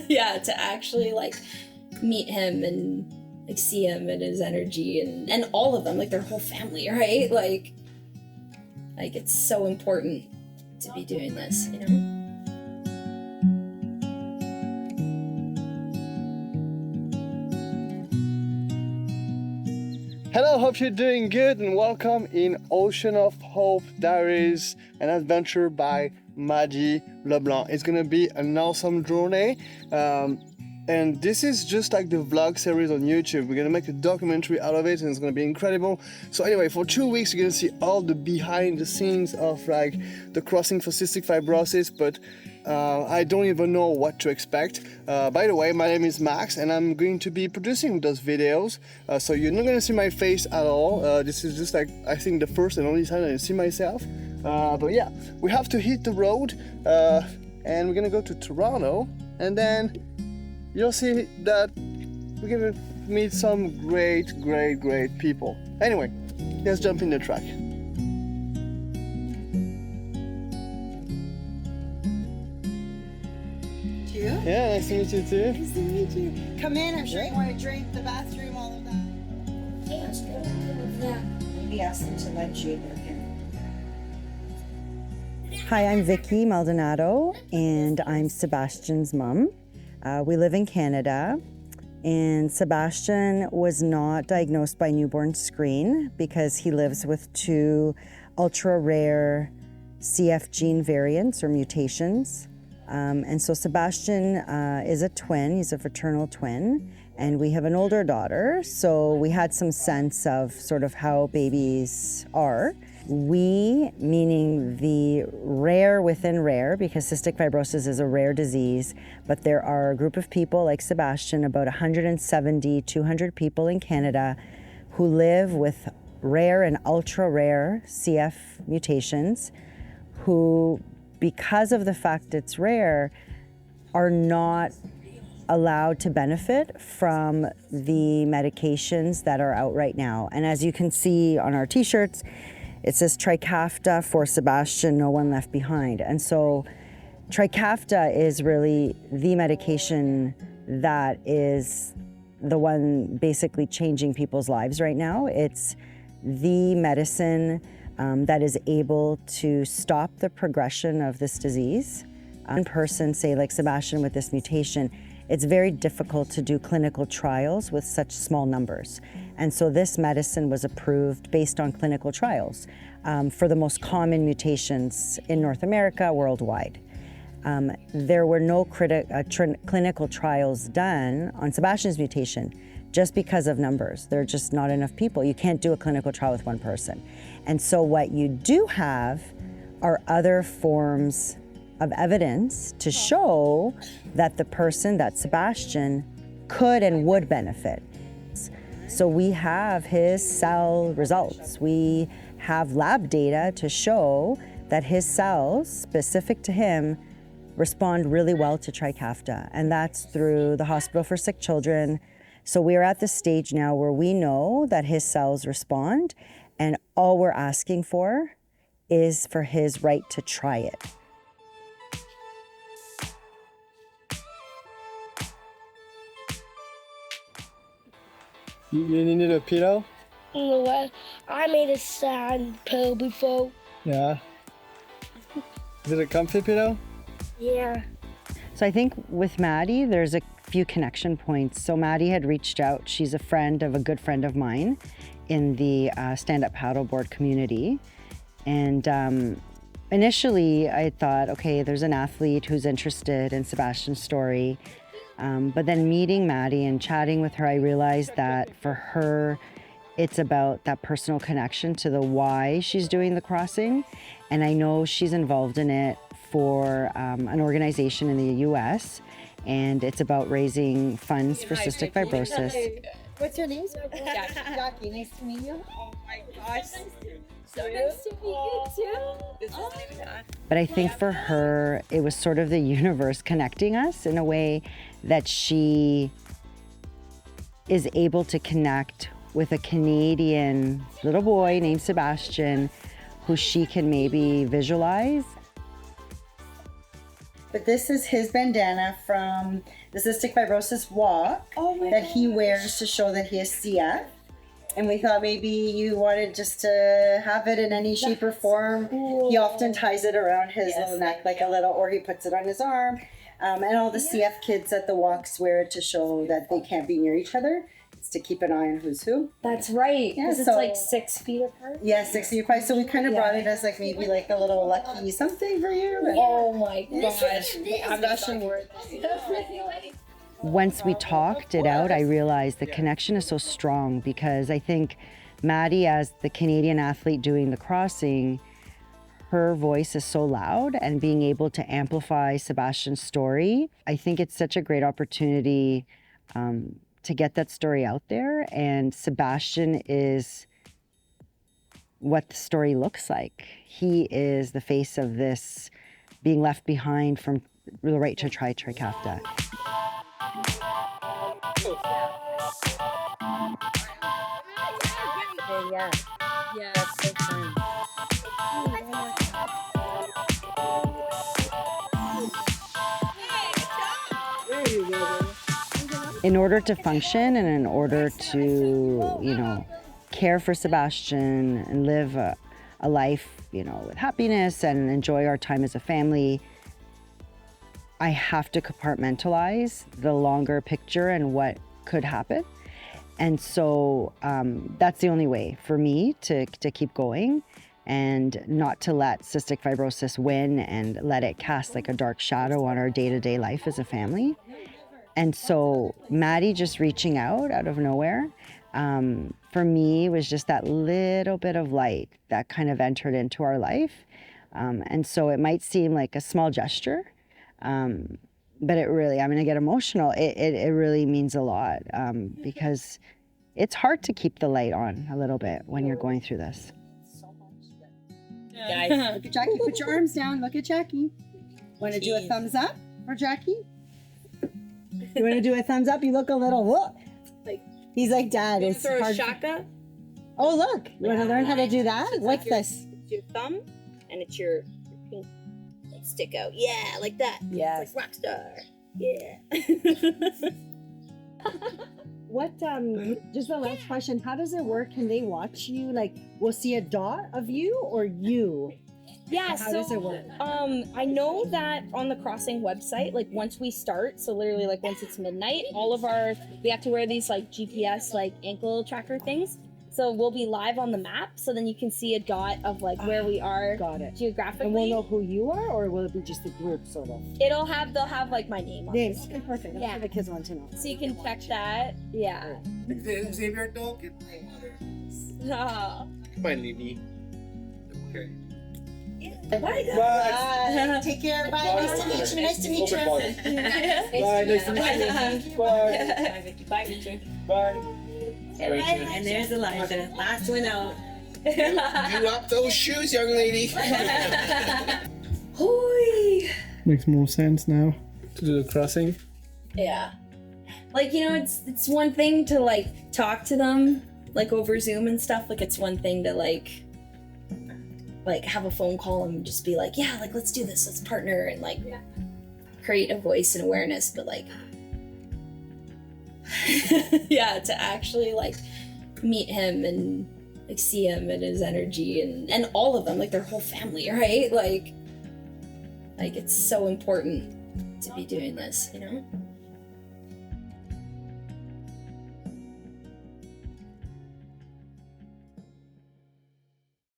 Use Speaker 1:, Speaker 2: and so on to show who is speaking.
Speaker 1: Yeah, to actually like meet him and like see him and his energy and all of them, like their whole family, right? Like it's so important to be doing this, you know?
Speaker 2: Hello, hope you're doing good and welcome in Ocean of Hope Diaries, an adventure by Maddi, Leblanc. It's gonna be an awesome journey. And this is just like the vlog series on YouTube. We're gonna make a documentary out of it and it's gonna be incredible. So anyway, for 2 weeks you're gonna see all the behind the scenes of like the Crossing For Cystic Fibrosis, but I don't even know what to expect. By the way, my name is Max and I'm going to be producing those videos. So you're not gonna see my face at all. This is just like, I think the first and only time I see myself. But yeah, we have to hit the road and we're gonna go to Toronto, and then you'll see that we're gonna meet some great people. Anyway, let's jump in the truck. Yeah, nice to meet you too.
Speaker 3: Nice to meet you. Come in, I'm sure you want a drink, the bathroom, all of that.
Speaker 1: That's good. Yeah.
Speaker 3: Maybe ask them to let you in.
Speaker 4: Hi, I'm Vicky Maldonado, and I'm Sebastian's mom. We live in Canada, and Sebastian was not diagnosed by newborn screen because he lives with 2 ultra-rare CF gene variants or mutations. And so Sebastian is a twin, he's a fraternal twin, and we have an older daughter, so we had some sense of sort of how babies are. We, meaning the rare within rare, because cystic fibrosis is a rare disease, but there are a group of people like Sebastian, about 170, 200 people in Canada who live with rare and ultra rare CF mutations, who, because of the fact it's rare, are not allowed to benefit from the medications that are out right now. And as you can see on our t-shirts, it says Trikafta for Sebastian, no one left behind. And so Trikafta is really the medication that is the one basically changing people's lives right now. It's the medicine that is able to stop the progression of this disease. In person, say like Sebastian with this mutation, it's very difficult to do clinical trials with such small numbers. And so this medicine was approved based on clinical trials for the most common mutations in North America, worldwide. There were no clinical trials done on Sebastian's mutation just because of numbers. There are just not enough people. You can't do a clinical trial with one person. And so what you do have are other forms of evidence to show that the person, that Sebastian, could and would benefit. So we have his cell results. We have lab data to show that his cells, specific to him, respond really well to Trikafta, and that's through the Hospital for Sick Children. So we're at the stage now where we know that his cells respond, and all we're asking for is for his right to try it.
Speaker 2: You need a pillow?
Speaker 5: No, I made a sand pillow before.
Speaker 2: Yeah. Is it a comfy pillow?
Speaker 5: Yeah.
Speaker 4: So I think with Maddi, there's a few connection points. So Maddi had reached out. She's a friend of a good friend of mine in the stand-up paddleboard community. And initially I thought, okay, there's an athlete who's interested in Sebastian's story. But then meeting Maddi and chatting with her, I realized that for her, it's about that personal connection to the why she's doing the crossing. And I know she's involved in it for an organization in the US, and it's about raising funds for cystic fibrosis.
Speaker 3: What's your name? Jackie. Nice to meet you.
Speaker 5: Oh my gosh. So nice to meet you too. This is
Speaker 4: But I think for her, it was sort of the universe connecting us in a way that she is able to connect with a Canadian little boy named Sebastian, who she can maybe visualize.
Speaker 3: But this is his bandana from the Cystic Fibrosis walk that he wears to show that he has CF. And we thought maybe you wanted just to have it in any shape or form. He often ties it around his little neck like a little, or he puts it on his arm. And all the CF kids at the walks wear it to show that they can't be near each other. It's to keep an eye on who's who.
Speaker 1: That's right.
Speaker 3: Yeah,
Speaker 1: Because
Speaker 3: so-
Speaker 1: it's like 6 feet apart.
Speaker 3: Yeah, 6 feet apart. So we kind of brought it as like maybe like a little lucky something for you.
Speaker 1: Oh my gosh. Sebastian wore
Speaker 4: Once we talked it out, I realized the connection is so strong because I think Maddi, as the Canadian athlete doing the crossing, her voice is so loud, and being able to amplify Sebastian's story, I think it's such a great opportunity to get that story out there. And Sebastian is what the story looks like. He is the face of this being left behind from the right to try Trikafta. Yeah.
Speaker 1: Yeah.
Speaker 4: That's so fun. In order to function and in order to, care for Sebastian and live a life, with happiness and enjoy our time as a family, I have to compartmentalize the longer picture and what could happen. And so that's the only way for me to keep going and not to let cystic fibrosis win and let it cast like a dark shadow on our day-to-day life as a family. And so Maddi just reaching out of nowhere, for me was just that little bit of light that kind of entered into our life. And so it might seem like a small gesture, but it really, I'm gonna get emotional. It really means a lot because it's hard to keep the light on a little bit when you're going through this.
Speaker 3: Guys, look at Jackie. Put your arms down. Look at Jackie. Want to do a thumbs up for Jackie? You want to do a thumbs up? You look a little, whoa. He's like, Dad, it's
Speaker 5: Throw a
Speaker 3: hard.
Speaker 5: shaka.
Speaker 3: Oh, look. You want to learn how to do that?
Speaker 5: It's
Speaker 3: What's
Speaker 5: like
Speaker 3: this?
Speaker 5: It's your thumb, and it's your pink stick out. Yeah, like that.
Speaker 1: Yeah.
Speaker 5: It's like rock star. Yeah.
Speaker 6: What, just the last question, how does it work? Can they watch you? Like, we'll see a dot of you or you?
Speaker 1: Yeah,
Speaker 6: How does it work?
Speaker 1: I know that on the Crossing website, like once we start, so literally like once it's midnight, we have to wear these like GPS like ankle tracker things. So we'll be live on the map, so then you can see a dot of like where we are
Speaker 6: Got it.
Speaker 1: geographically.
Speaker 6: And we'll know who you are, or will it be just a group, sort of?
Speaker 1: They'll have like my name on it.
Speaker 6: Names. Okay, perfect. That's
Speaker 1: Yeah.
Speaker 6: what the kids want to know.
Speaker 1: So you can check that. Yeah.
Speaker 7: Xavier, don't get
Speaker 1: Oh.
Speaker 7: Come on, Nini. Okay.
Speaker 3: Bye. Take care. Bye. Nice to meet you. Nice to meet you.
Speaker 7: Bye. Nice to meet you. Bye.
Speaker 5: Bye, Richard.
Speaker 7: Bye.
Speaker 3: And there's Elijah. Last one out.
Speaker 7: You up those shoes, young lady.
Speaker 1: Hoi.
Speaker 2: Makes more sense now to do the crossing.
Speaker 1: Yeah. Like, it's one thing to like talk to them like over Zoom and stuff. Like it's one thing to like have a phone call and just be like, yeah, like let's do this, let's partner and like create a voice and awareness, but like yeah, to actually like meet him and like see him and his energy and all of them, like their whole family, right? Like it's so important to be doing this,